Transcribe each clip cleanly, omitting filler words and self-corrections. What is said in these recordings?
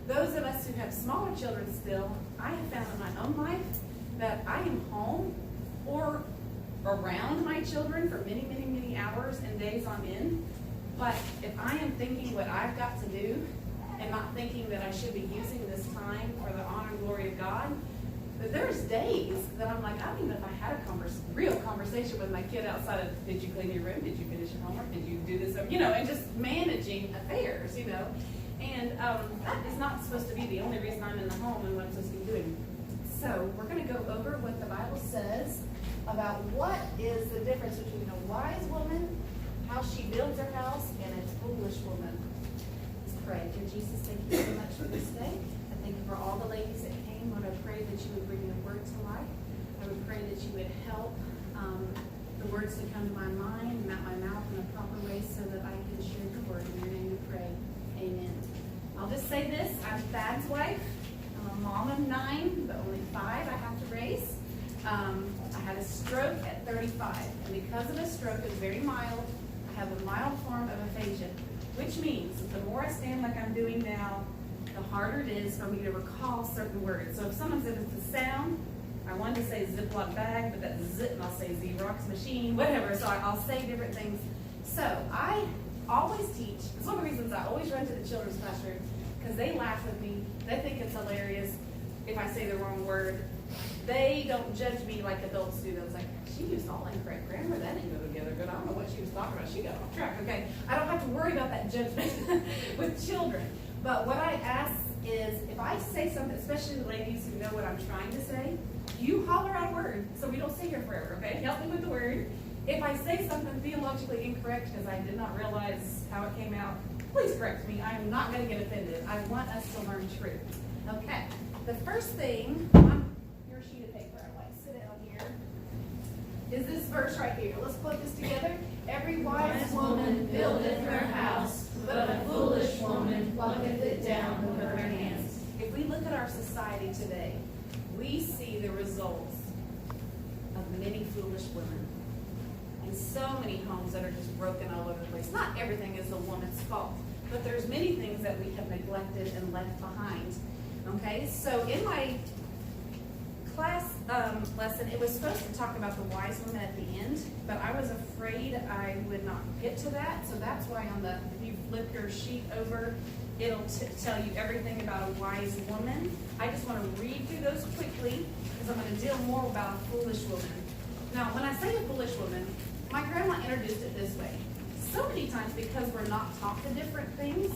those of us who have smaller children still, I have found in my own life that I am home or around my children for many, many, many hours and days on end. But if I am thinking what I've got to do and not thinking that I should be using this time for the honor and glory of God, that there's days that I'm like, I don't even know if I had a real conversation with my kid outside of, did you clean your room? Did you finish your homework? Did you do this? And just managing affairs, And that is not supposed to be the only reason I'm in the home and what I'm supposed to be doing. So we're going to go over what the Bible says about what is the difference between a wise woman, how she builds her house, and a foolish woman. Let's pray. Dear Jesus, thank you so much for this day. I thank you for all the ladies that came. Lord, I pray that you would bring the word to life. I would pray that you would help the words to come to my mind and out my mouth in a proper way so that I can share your word. In your name we pray. Amen. I'll just say this. I'm Thad's wife. I'm a mom of 9, but only 5 I have to raise. I had a stroke at 35, and because of a stroke, it's very mild. I have a mild form of aphasia, which means that the more I stand like I'm doing now, the harder it is for me to recall certain words. So if someone says it's a sound, I wanted to say Ziploc bag, but that's zip, and I'll say Xerox machine, whatever. So I'll say different things. So I always teach. It's one of the reasons I always run to the children's classroom, because they laugh with me. They think it's hilarious if I say the wrong word. They don't judge me like adults do. They're like, she used all incorrect grammar. That didn't go together good. I don't know what she was talking about. She got off track. Okay, I don't have to worry about that judgment with children. But what I ask is, if I say something, especially the ladies who know what I'm trying to say, you holler out a word so we don't stay here forever, okay? Help me with the word. If I say something theologically incorrect because I did not realize how it came out, please correct me. I'm not going to get offended. I want us to learn truth. Okay, the first thing on your sheet of paper, I want to sit down here, is this verse right here. Let's put this together. Every wise woman buildeth her house, but a foolish woman plucketh it down with her hands. If we look at our society today, we see the results of many foolish women. And so many homes that are just broken all over the place. Not everything is the woman's fault, but there's many things that we have neglected and left behind. Okay, so in my class lesson, it was supposed to talk about the wise woman at the end, but I was afraid I would not get to that. So that's why if you flip your sheet over, it'll tell you everything about a wise woman. I just want to read through those quickly because I'm going to deal more about a foolish woman. Now, when I say a foolish woman, my grandma introduced it this way. So many times, because we're not taught the different things,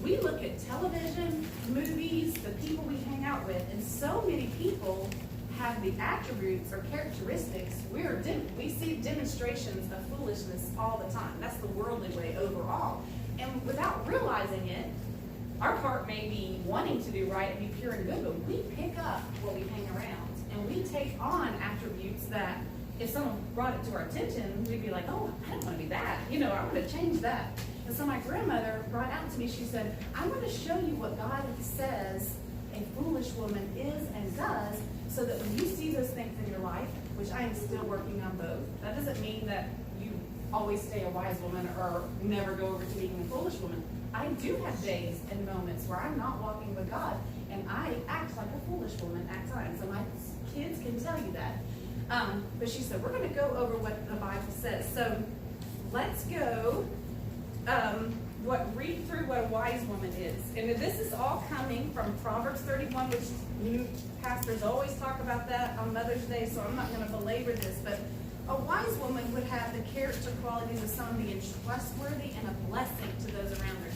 we look at television, movies, the people we hang out with, and so many people have the attributes or characteristics. We see demonstrations of foolishness all the time. That's the worldly way overall. And without realizing it, our heart may be wanting to do right and be pure and good, but we pick up what we hang around. And we take on attributes that if someone brought it to our attention, we'd be like, oh, I don't want to be that. I want to change that. And so my grandmother brought out to me, she said, I want to show you what God says a foolish woman is and does, so that when you see those things in your life, which I am still working on both, that doesn't mean that you always stay a wise woman or never go over to being a foolish woman. I do have days and moments where I'm not walking with God, and I act like a foolish woman at times. So my kids can tell you that. But she said, we're going to go over what the Bible says. So let's go read through what a wise woman is. And this is all coming from Proverbs 31, which new pastors always talk about that on Mother's Day, so I'm not going to belabor this. But a wise woman would have the character qualities of someone being trustworthy and a blessing to those around her.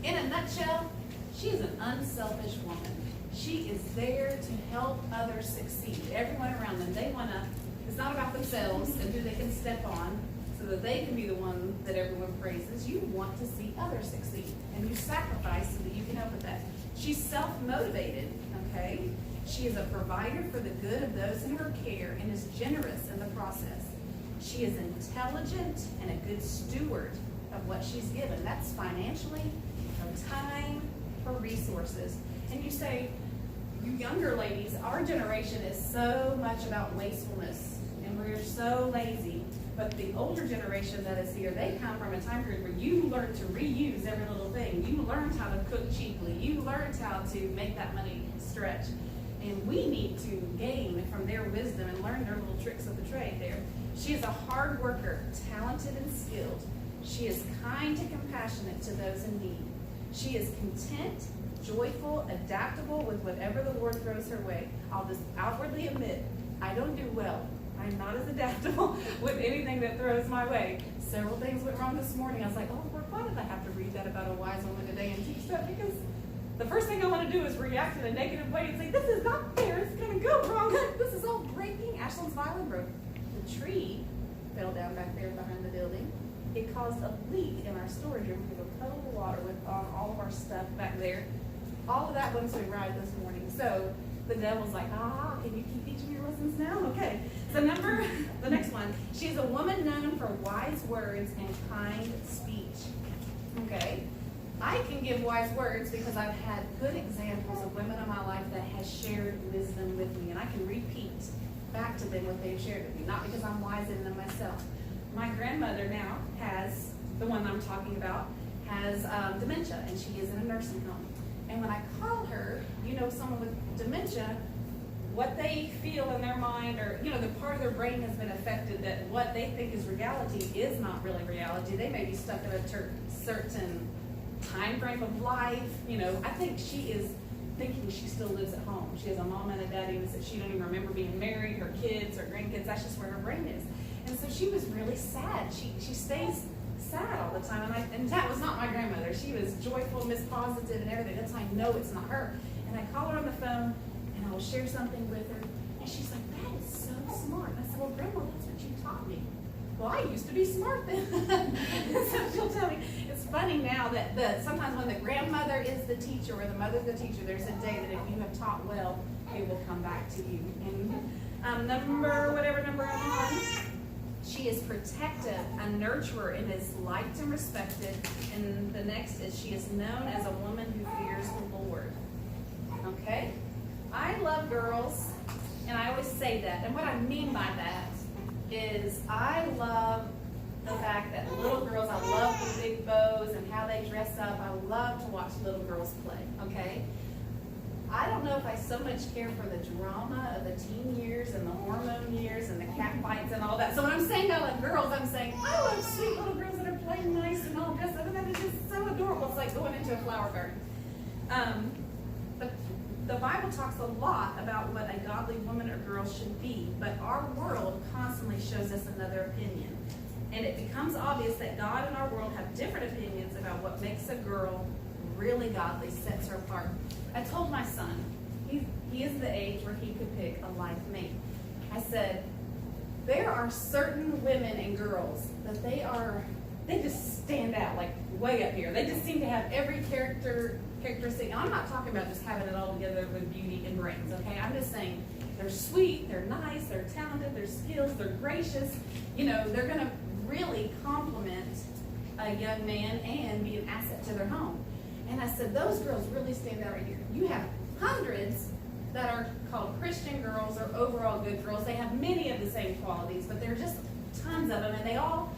In a nutshell, she is an unselfish woman. She is there to help others succeed. Everyone around them, it's not about themselves and who they can step on so that they can be the one that everyone praises. You want to see others succeed, and you sacrifice so that you can help with that. She's self-motivated, okay? She is a provider for the good of those in her care and is generous in the process. She is intelligent and a good steward of what she's given. That's financially, her time, her resources. And you say, you younger ladies, our generation is so much about wastefulness, and we're so lazy. But the older generation that is here, they come from a time period where you learned to reuse every little thing. You learned how to cook cheaply. You learned how to make that money stretch. And we need to gain from their wisdom and learn their little tricks of the trade there. She is a hard worker, talented and skilled. She is kind and compassionate to those in need. She is content, joyful, adaptable with whatever the Lord throws her way. I'll just outwardly admit, I don't do well. I'm not as adaptable with anything that throws my way. Several things went wrong this morning. I was like, oh, Lord, why did I have to read that about a wise woman today and teach that? Because the first thing I want to do is react in a negative way and say, this is not fair. It's going to go wrong. This is all breaking. Ashlyn's violin broke. The tree fell down back there behind the building. It caused a leak in our storage room. We have a puddle of water with all of our stuff back there. All of that went to a ride this morning. So the devil's like, can you keep teaching your lessons now? Okay. So the next one. She's a woman known for wise words and kind speech. Okay. I can give wise words because I've had good examples of women in my life that has shared wisdom with me, and I can repeat back to them what they've shared with me, not because I'm wiser than myself. My grandmother now has, the one I'm talking about, has dementia, and she is in a nursing home. And when I call her, someone with dementia, what they feel in their mind, or the part of their brain has been affected that what they think is reality is not really reality. They may be stuck in a certain time frame of life. I think she is thinking she still lives at home. She has a mom and a daddy that she don't even remember being married, her kids, her grandkids. That's just where her brain is. And so she was really sad. She stays sad all the time. And that was not my grandmother. She was joyful, Miss Positive, and everything. That's how I know it's not her. And I call her on the phone, and I'll share something with her. And she's like, that is so smart. And I said, well, Grandma, that's what you taught me. Well, I used to be smart then. So she'll tell me. It's funny now that sometimes when the grandmother is the teacher or the mother's the teacher, there's a day that if you have taught well, it will come back to you. And number one, she is protective, a nurturer, and is liked and respected. And the next is she is known as a woman who fears the Lord. Okay? I love girls, and I always say that. And what I mean by that is I love the fact that little girls, I love the big bows and how they dress up. I love to watch little girls play, okay? I don't know if I so much care for the drama of the teen years and the hormone years and the cat fights and all that. So when I'm saying I love girls, I'm saying I love sweet little girls that are playing nice and all dressed up, and that is just so adorable. It's like going into a flower garden. But the Bible talks a lot about what a godly woman or girl should be, but our world constantly shows us another opinion. And it becomes obvious that God and our world have different opinions about what makes a girl really godly, sets her apart. I told my son, he is the age where he could pick a life mate. I said, there are certain women and girls that they just stand out, like way up here. They just seem to have every characteristic. And I'm not talking about just having it all together with beauty and brains, okay? I'm just saying they're sweet, they're nice, they're talented, they're skilled, they're gracious. They're going to really compliment a young man and be an asset to their home. And I said, those girls really stand out right here. You have hundreds that are called Christian girls or overall good girls. They have many of the same qualities, but there are just tons of them, and they all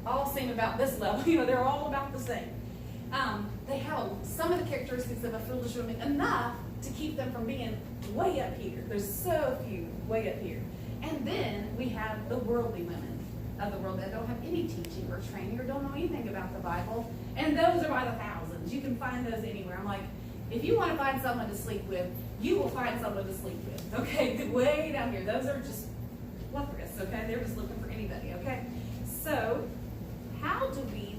all seem about this level. They're all about the same. They have some of the characteristics of a foolish woman, enough to keep them from being way up here. There's so few way up here. And then we have the worldly women of the world that don't have any teaching or training or don't know anything about the Bible. And those are by the thousands. You can find those anywhere. I'm like, if you want to find someone to sleep with, you will find someone to sleep with. Okay, way down here. Those are just leprous, okay? They're just looking for anybody, okay? So,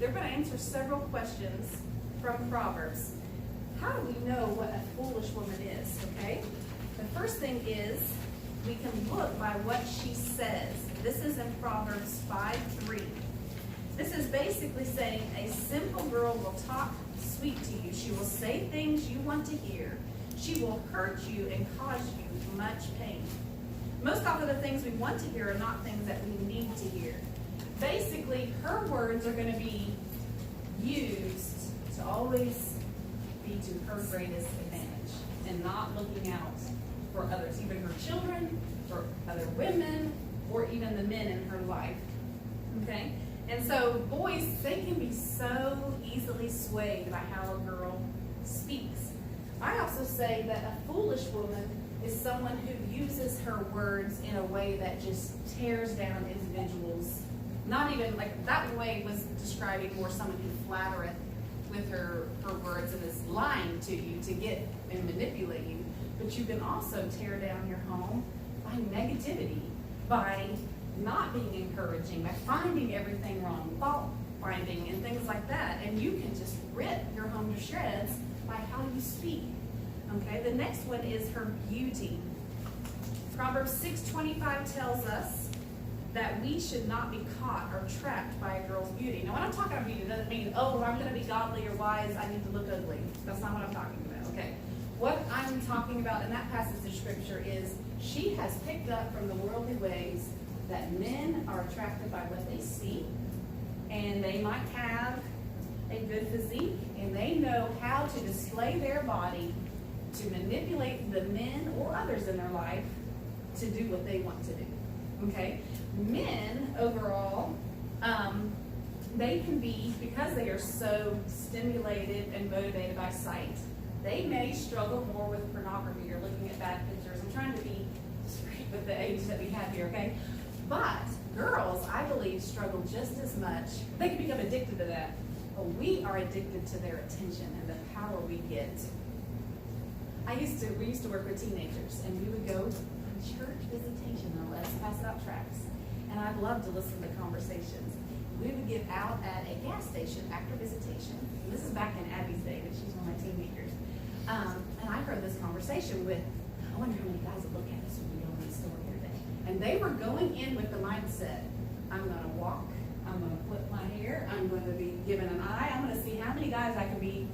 they're going to answer several questions from Proverbs. How do we know what a foolish woman is, okay? The first thing is, we can look by what she says. This is in Proverbs 5:3. This is basically saying a simple girl will talk sweet to you. She will say things you want to hear. She will hurt you and cause you much pain. Most often the things we want to hear are not things that we need to hear. Basically, her words are going to be used to always be to her greatest advantage and not looking out for others, even her children, for other women, or even the men in her life. Okay? And so boys, they can be so easily swayed by how a girl speaks. I also say that a foolish woman is someone who uses her words in a way that just tears down individuals. Not even, like, that way was describing more someone who flattereth with her words and is lying to you to get and manipulate you. But you can also tear down your home by negativity, by not being encouraging, by finding everything wrong, fault finding and things like that. And you can just rip your home to shreds by how you speak. Okay, the next one is her beauty. Proverbs 6:25 tells us that we should not be caught or trapped by a girl's beauty. Now, when I'm talking about beauty, it doesn't mean, oh, I'm going to be godly or wise, I need to look ugly. That's not what I'm talking about, okay? What I'm talking about in that passage of scripture is she has picked up from the worldly ways that men are attracted by what they see, and they might have a good physique, and they know how to display their body to manipulate the men or others in their life to do what they want to do. Okay? Men, overall, they can be, because they are so stimulated and motivated by sight, they may struggle more with pornography or looking at bad pictures. I'm trying to be discreet with the age that we have here, okay? But girls, I believe, struggle just as much. They can become addicted to that. But we are addicted to their attention and the power we get. We used to work with teenagers, and we would go on church visitation, no less, pass out tracts. And I'd love to listen to conversations. We would get out at a gas station after visitation. And this is back in Abby's day, but she's one of my teenagers. And I heard this conversation with, I wonder how many guys would look at us when we go in the store here today. And they were going in with the mindset, I'm going to walk, I'm going to flip my hair, I'm going to be given an eye, I'm going to see how many guys I can be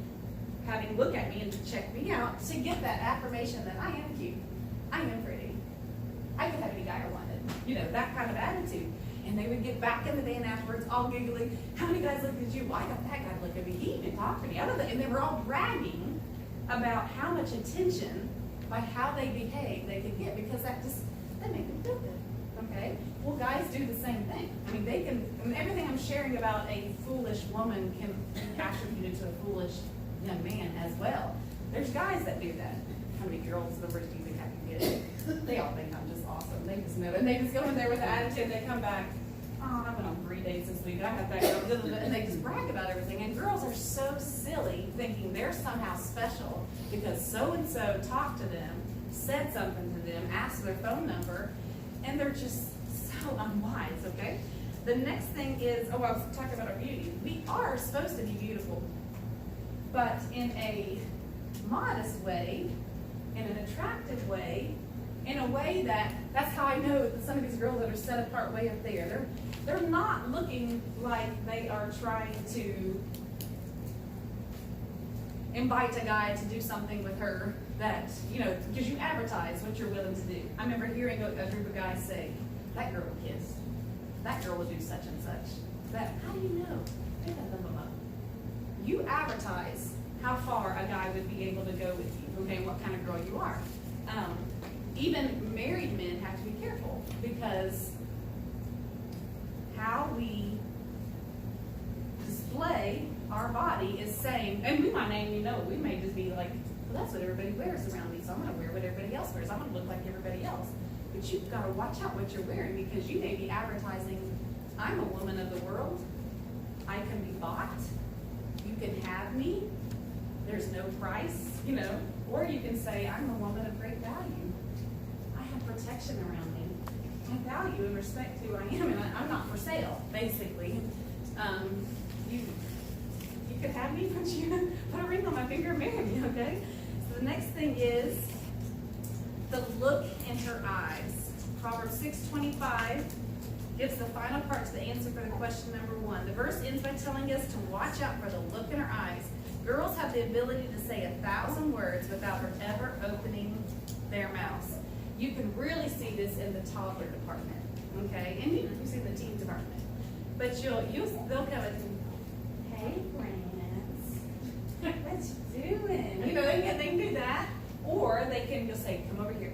having look at me and to check me out to get that affirmation that I am cute, I am pretty, I could have any guy I wanted, you know, that kind of attitude. And they would get back in the van afterwards, all giggling, how many guys looked at you? Well, I got that guy to look at me, he even talked to me. And they were all bragging about how much attention by how they behave they could get, because that made them feel good. Okay? Well, guys do the same thing. I mean, everything I'm sharing about a foolish woman can be attributed to a foolish young man as well. There's guys that do that. How many girls numbers do you think I can get? They all think I'm just awesome. They just know it. And they just go in there with the attitude, they come back, oh, I went on 3 dates this week, I got that girl, and they just brag about everything. And girls are so silly, thinking they're somehow special because so-and-so talked to them, said something to them, asked their phone number, and they're just so unwise, okay? The next thing is, I was talking about our beauty. We are supposed to be beautiful, but in a modest way, in an attractive way, in a way that's how I know that some of these girls that are set apart way up there, they're not looking like they are trying to invite a guy to do something with her that, you know, because you advertise what you're willing to do. I remember hearing a group of guys say, that girl will kiss, that girl will do such and such. How do you know? You advertise how far a guy would be able to go with you, okay, what kind of girl you are. Even married men have to be careful, because how we display our body is saying, and we might not even know, we may just be like, well, that's what everybody wears around me, so I'm going to wear what everybody else wears. I'm going to look like everybody else. But you've got to watch out what you're wearing, because you may be advertising, I'm a woman of the world, I can be bought, you can have me, there's no price, you know, or you can say, I'm a woman of great value. I have protection around me. I value and respect who I am, and I'm not for sale, basically. You could have me, but you put a ring on my finger and marry me, okay? So the next thing is the look in her eyes. Proverbs 6:25 gives the final part to the answer for the question number 1. The verse ends by telling us to watch out for the look in her eyes. Girls have the ability to say 1,000 words without ever opening their mouths. You can really see this in the toddler department, okay? And you see the teen department. But they'll come and, hey, Lance, what you doing? You know, they can do that, or they can just say, come over here.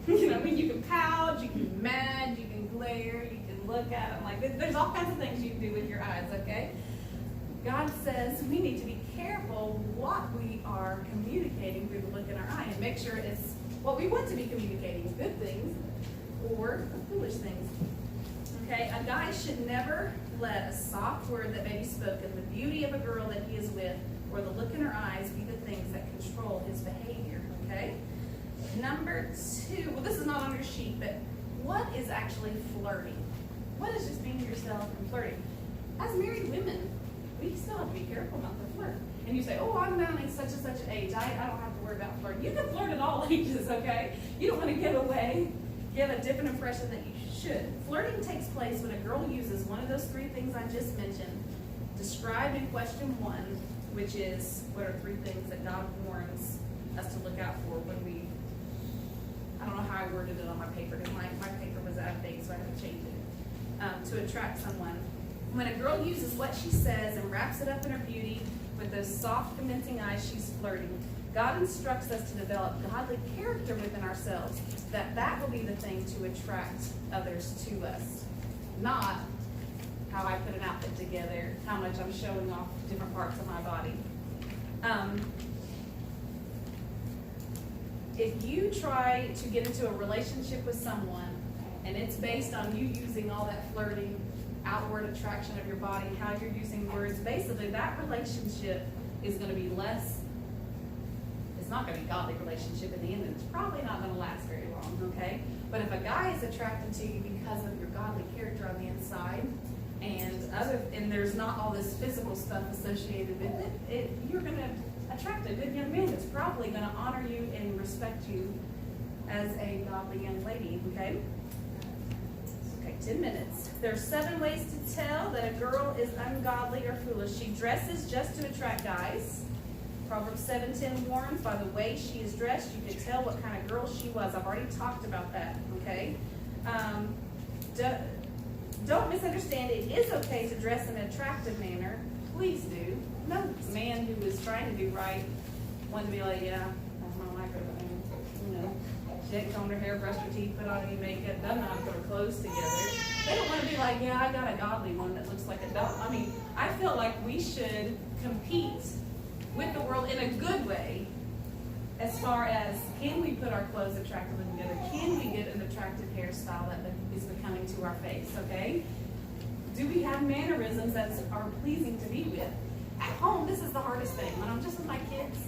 You know, mean, you can pout, you can be mad, you can glare, you can look at them. Like, there's all kinds of things you can do with your eyes, okay? God says we need to be careful what we are communicating through the look in our eye and make sure it's what we want to be communicating, good things or foolish things. Okay, a guy should never let a soft word that may be spoken, the beauty of a girl that he is with, or the look in her eyes be the things that control his behavior, okay? Number 2, well, this is not on your sheet, but what is actually flirting? What is just being yourself and flirting? As married women, we still have to be careful not to flirt. And you say, oh, I'm mounting such and such age. I don't have to worry about flirting. You can flirt at all ages, okay? You don't want to give a different impression that you should. Flirting takes place when a girl uses one of those 3 things I just mentioned, described in question 1, which is what are 3 things that God warns us to look out for when we, I don't know how I worded it on my paper, because my paper was out of date, so I had to change it, to attract someone. When a girl uses what she says and wraps it up in her beauty with those soft, convincing eyes, she's flirting. God instructs us to develop godly character within ourselves, that will be the thing to attract others to us, not how I put an outfit together, how much I'm showing off different parts of my body. If you try to get into a relationship with someone and it's based on you using all that flirting, outward attraction of your body, how you're using words, basically that relationship is going to be less, it's not going to be a godly relationship in the end, and it's probably not going to last very long, okay? But if a guy is attracted to you because of your godly character on the inside, and there's not all this physical stuff associated with it, you're going to attract a good young man that's probably going to honor you and respect you as a godly young lady, okay? Okay, 10 minutes. There's 7 ways to tell that a girl is ungodly or foolish. She dresses just to attract guys. Proverbs 7:10 warns, by the way she is dressed, you can tell what kind of girl she was. I've already talked about that, okay? Don't misunderstand. It is okay to dress in an attractive manner. Please do. No man who is trying to do right wanted to be like, yeah, that's my wife, you know, she hadn't combed her hair, brushed her teeth, put on any makeup, doesn't know how to put her clothes together. They don't want to be like, yeah, I got a godly one that looks like a dog. I mean, I feel like we should compete with the world in a good way, as far as, can we put our clothes attractively together? Can we get an attractive hairstyle that is becoming to our face, okay? Do we have mannerisms that are pleasing to be with? At home, this is the hardest thing. When I'm just with my kids,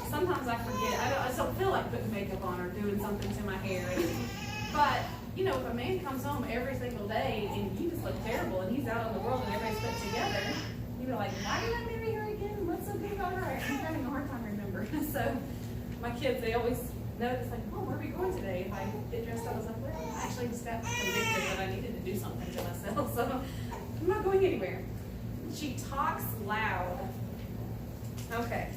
sometimes I forget. I don't feel like putting makeup on or doing something to my hair. But, you know, if a man comes home every single day and you just look terrible and he's out in the world and everybody's put together, you'd be like, why did I marry her again? What's so good about her? I'm having a hard time remembering. So my kids, they always notice, like, oh, where are we going today? If I get dressed up, I was like, well, I actually just got convicted that I needed to do something to myself. So I'm not going anywhere. She talks loud. Okay.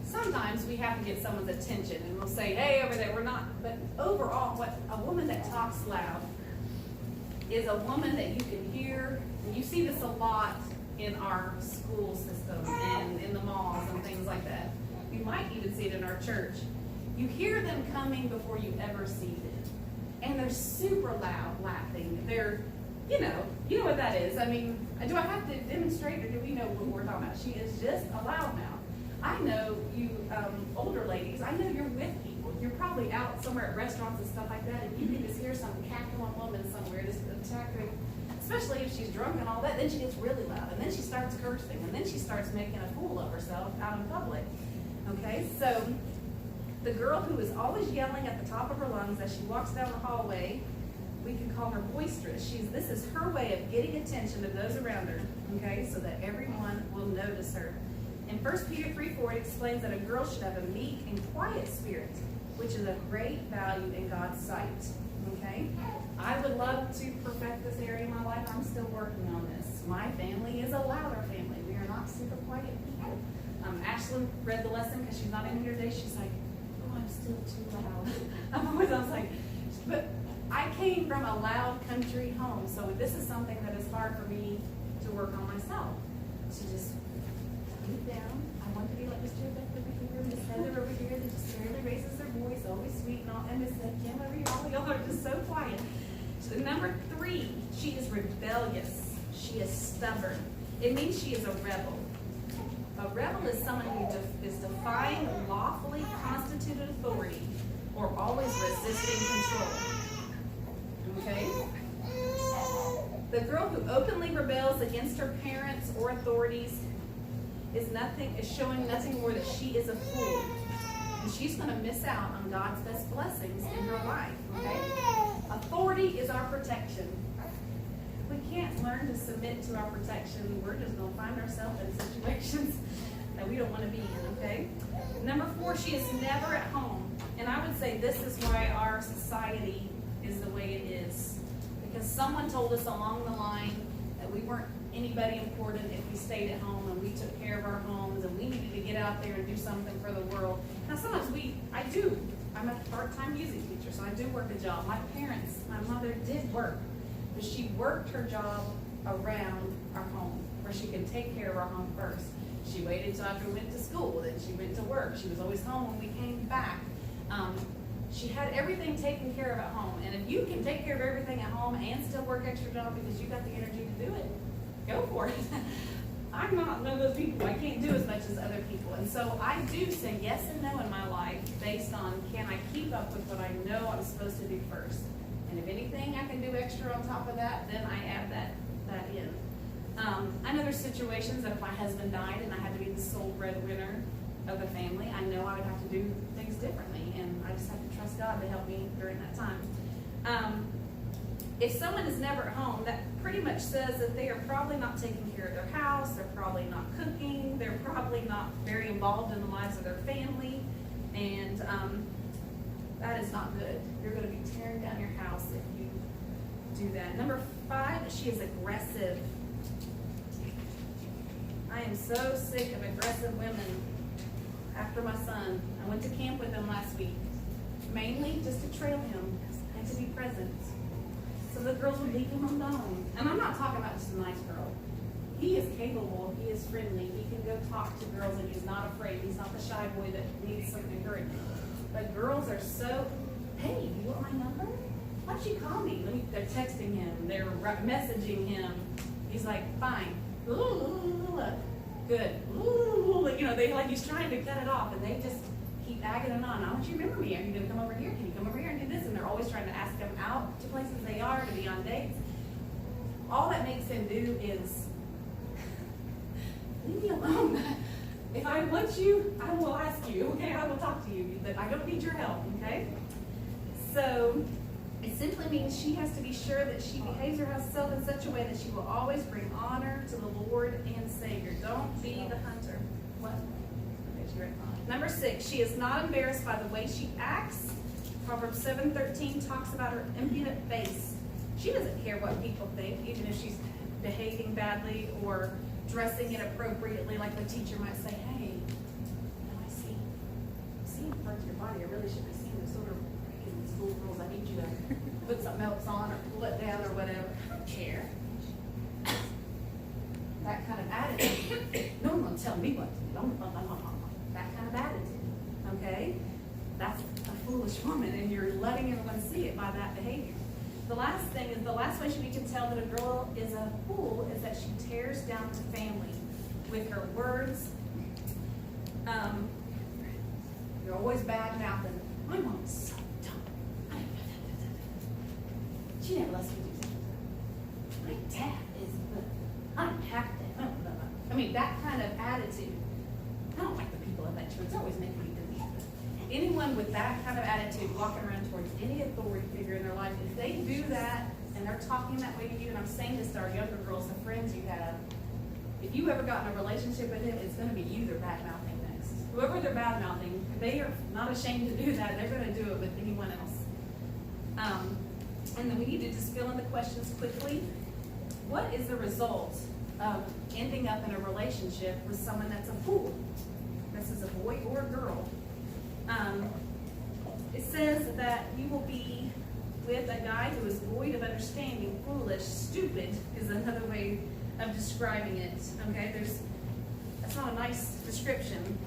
Sometimes we have to get someone's attention and we'll say, hey, over there, we're not. But overall, what a woman that talks loud is a woman that you can hear. And you see this a lot in our school system and in the malls and things like that. You might even see it in our church. You hear them coming before you ever see them. And they're super loud laughing. They're, you know what that is. I mean, do I have to demonstrate or do we know what we're talking about? She is just a loudmouth. I know you older ladies, I know you're with people. You're probably out somewhere at restaurants and stuff like that, and you can just hear some cackling woman somewhere just attacking, especially if she's drunk and all that. Then she gets really loud, and then she starts cursing, and then she starts making a fool of herself out in public. Okay, so the girl who is always yelling at the top of her lungs as she walks down the hallway, we can call her boisterous. This is her way of getting attention of those around her, okay, so that everyone will notice her. In 1 Peter 3:4, it explains that a girl should have a meek and quiet spirit, which is of great value in God's sight, okay? I would love to perfect this area in my life. I'm still working on this. My family is a louder family. We are not super quiet people. Ashlyn read the lesson because she's not in here today. She's like, oh, I'm still too loud. I was like, but I came from a loud country home, so this is something that is hard for me to work on myself. To just deep down, I want to be like Mr. Beck over here, Miss Heather over here, that just barely raises their voice, always sweet and all, and Miss Kim over here, all the rebellious. She is stubborn. It means she is a rebel. A rebel is someone who is defying lawfully constituted authority or always resisting control. Okay? The girl who openly rebels against her parents or authorities is showing nothing more that she is a fool. And she's going to miss out on God's best blessings in her life. Okay? Authority is our protection. We can't learn to submit to our protection. We're just going to find ourselves in situations that we don't want to be in, okay? Number 4, she is never at home. And I would say this is why our society is the way it is. Because someone told us along the line that we weren't anybody important if we stayed at home and we took care of our homes and we needed to get out there and do something for the world. Now sometimes I do. I'm a part-time music teacher, so I do work a job. My mother did work. But she worked her job around our home, where she could take care of our home first. She waited till after we went to school, then she went to work. She was always home when we came back. She had everything taken care of at home. And if you can take care of everything at home and still work extra job because you got the energy to do it, go for it. I'm not one of those people. I can't do as much as other people. And so I do say yes and no in my life based on, can I keep up with what I know I'm supposed to do first? And if anything I can do extra on top of that, then I add that in. I know there's situations that if my husband died and I had to be the sole breadwinner of the family, I know I would have to do things differently, and I just have to trust God to help me during that time. If someone is never at home, that pretty much says that they are probably not taking care of their house, they're probably not cooking, they're probably not very involved in the lives of their family, and that is not good. You're going to be tearing down your house if you do that. Number 5, she is aggressive. I am so sick of aggressive women. After my son, I went to camp with him last week, mainly just to trail him and to be present. So the girls would leave him alone. And I'm not talking about just a nice girl. He is capable, he is friendly, he can go talk to girls and he's not afraid. He's not the shy boy that needs some encouragement. But girls are so, hey, do you want my number? Why don't you call me? They're texting him, they're messaging him. He's like, fine. Good. He's trying to cut it off, and they just keep agging it on. I want you to remember me. Are you going to come over here? Can you come over here and do this? And they're always trying to ask him out to places they are, to be on dates. All that makes him do is, leave me alone. If I want you, I will ask you, okay? I will talk to you, but I don't need your help, okay? So it simply means she has to be sure that she behaves herself in such a way that she will always bring honor to the Lord and Savior. Don't be the hunter. What? Okay, she read. Number 6, she is not embarrassed by the way she acts. Proverbs 7:13 talks about her impudent face. She doesn't care what people think, even if she's behaving badly or dressing inappropriately, like the teacher might say, hey, I see parts of your body. I really shouldn't have seen this sort of in school rules. I need you to put something else on or pull it down or whatever. I don't care. That kind of attitude. No one will tell me what to do. That kind of attitude. Okay? That's a foolish woman, and you're letting everyone see it by that behavior. The last thing is, the last way we can tell that a girl is a fool is that she tears down her family with her words. You're always bad-mouthing. My mom's so dumb. She never lets me do something. My dad is good. I'm happy. That kind of attitude. I don't like the people at that church. It's always making me do that. Anyone with that kind of attitude walking around towards any authority figure in their life, if they do that and they're talking that way to you, and I'm saying this to our younger girls, the friends you have, if you ever got in a relationship with him, it's going to be you they're bad-mouthing next. Whoever they're bad-mouthing, they are not ashamed to do that. They're going to do it with anyone else. And then we need to just fill in the questions quickly. What is the result of ending up in a relationship with someone that's a fool? This is a boy or a girl. It says that you will be with a guy who is void of understanding, foolish, stupid is another way of describing it. Okay, that's not a nice description.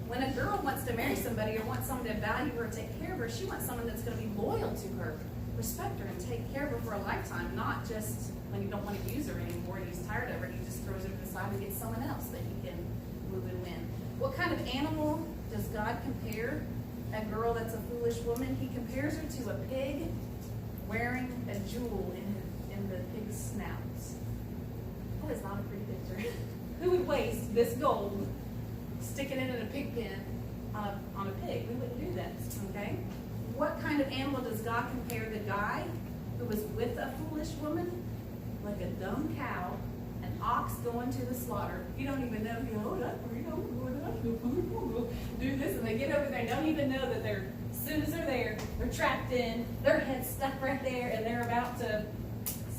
When a girl wants to marry somebody or wants someone to value her or take care of her, she wants someone that's going to be loyal to her, respect her and take care of her for a lifetime, not just when you don't want to use her anymore and he's tired of her, he just throws her to the side and gets someone else that he can move and win. What kind of animal does God compare a girl that's a foolish woman? He compares her to a pig wearing a jewel in the pig's snout. That is not a pretty picture. Who would waste this gold, sticking it in a pig pen on a pig? We wouldn't do that, okay? What kind of animal does God compare the guy who was with a foolish woman? Like a dumb cow, an ox going to the slaughter. You don't even know, hold up, do this, and they get over there, don't even know that they're, as soon as they're there, they're trapped in, their head's stuck right there, and they're about to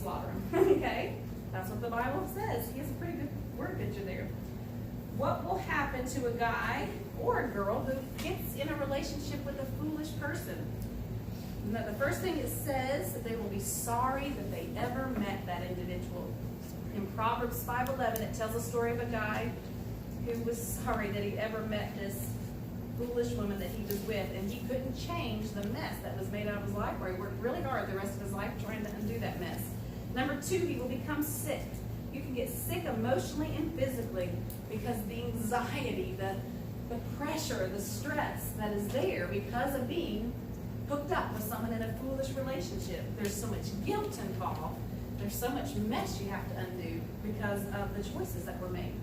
slaughter them, okay? That's what the Bible says. He has a pretty good word picture there. What will happen to a guy or a girl who gets in a relationship with a foolish person? Now, the first thing it says that they will be sorry that they ever met that individual. In Proverbs 5:11, it tells a story of a guy who was sorry that he ever met this foolish woman that he was with, and he couldn't change the mess that was made out of his life, or he worked really hard the rest of his life trying to undo that mess. Number 2, he will become sick. You can get sick emotionally and physically because the anxiety, the pressure, the stress that is there because of being hooked up with someone in a foolish relationship. There's so much guilt involved. There's so much mess you have to undo because of the choices that were made.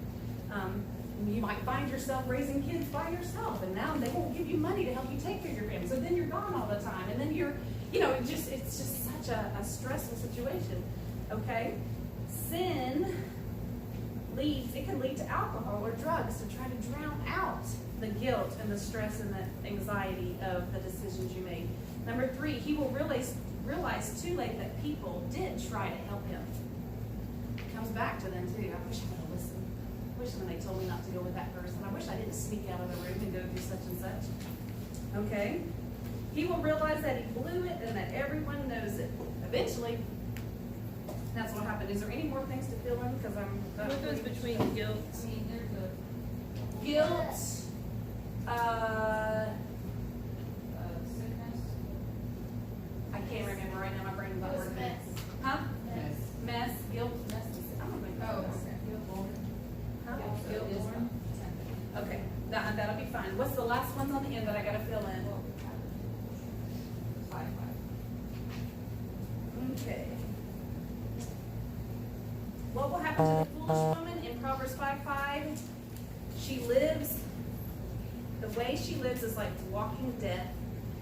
You might find yourself raising kids by yourself, and now they won't give you money to help you take care of your family. So then you're gone all the time, and then it's just such a stressful situation. Okay? Sin can lead to alcohol or drugs to try to drown out the guilt and the stress and the anxiety of the decisions you made. Number 3, he will realize too late that people did try to help him. It comes back to them too. I wish I would have listened. I wish when they told me not to go with that person. I wish I didn't sneak out of the room and go do such and such. Okay? He will realize that he blew it and that everyone knows it. Eventually, that's what happened. Is there any more things to fill in? Because I'm. What goes between guilt? I mean, there's a Guilt. sickness. I can't remember right now. My brain is not working. Mess. Huh? Mess. Mess. Guilt. Mess. I don't know. Oh, okay. Huh? Guilt is one. Okay. That'll be fine. What's the last ones on the end that I gotta fill in? Okay. What will happen to the foolish woman in Proverbs 5:5? She lives, the way she lives is like walking death,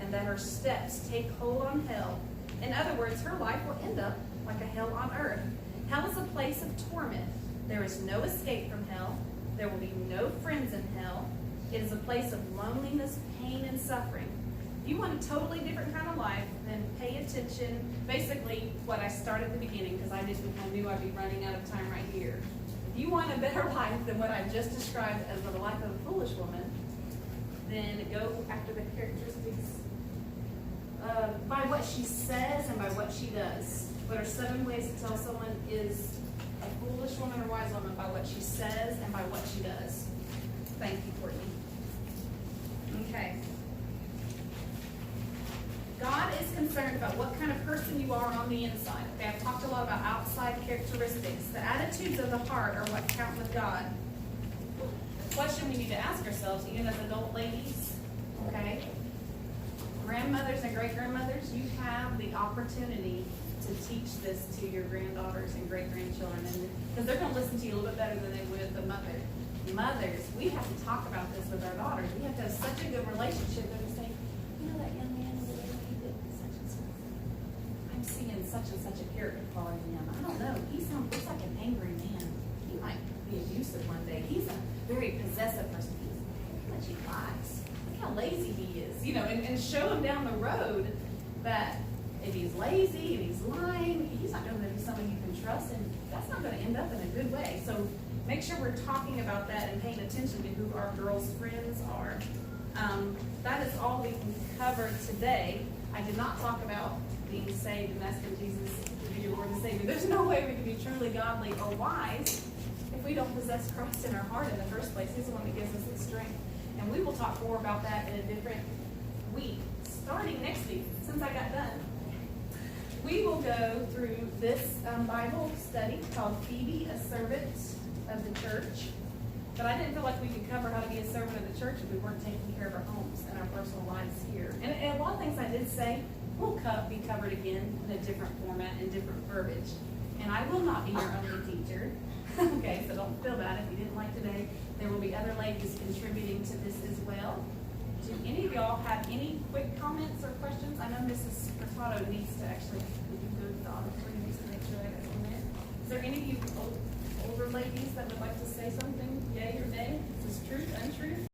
and that her steps take hold on hell. In other words, her life will end up like a hell on earth. Hell is a place of torment. There is no escape from hell. There will be no friends in hell. It is a place of loneliness, pain, and suffering. If you want a totally different kind of life, then pay attention. Basically, what I started at the beginning, because I knew I'd be running out of time right here. If you want a better life than what I just described as the life of a foolish woman, then go after the characteristics by what she says and by what she does. What are 7 ways to tell someone is a foolish woman or wise woman? By what she says and by what she does. Thank you, Courtney. Okay. God is concerned about what kind of person you are on the inside. Okay, I've talked a lot about outside characteristics. The attitudes of the heart are what count with God. The question we need to ask ourselves, even as adult ladies, okay, grandmothers and great-grandmothers, you have the opportunity to teach this to your granddaughters and great-grandchildren, because they're going to listen to you a little bit better than they would the mother. Mothers, we have to talk about this with our daughters. We have to have such a good relationship that we say, you know that young man over there, he did such and such. I'm seeing such and such a character quality in him. I don't know. He looks like an angry man. He might be abusive one day. He's a very possessive person. Look how much he lies. Look how lazy he is. And show him down the road that if he's lazy and he's lying, he's not going to be someone you can trust, and that's not going to end up in a good way. So make sure we're talking about that and paying attention to who our girls' friends are. That is all we can cover today. I did not talk about being saved and asking Jesus to be your Lord and Savior. There's no way we can be truly godly or wise if we don't possess Christ in our heart in the first place. He's the one that gives us the strength. And we will talk more about that in a different week, starting next week, since I got done. we will go through this Bible study called Phoebe, a Servant of the Church. But I didn't feel like we could cover how to be a servant of the church if we weren't taking care of our homes and our personal lives here. And a lot of things I did say will be covered again in a different format and different verbiage. And I will not be your only teacher. Okay, so don't feel bad if you didn't like today. There will be other ladies contributing to this as well. Do any of y'all have any quick comments or questions? I know Mrs. Furtado needs to actually go to the auditorium needs to make sure I got on there. Is there any of you older ladies that would like to say something, yay or nay? Is this truth, untruth?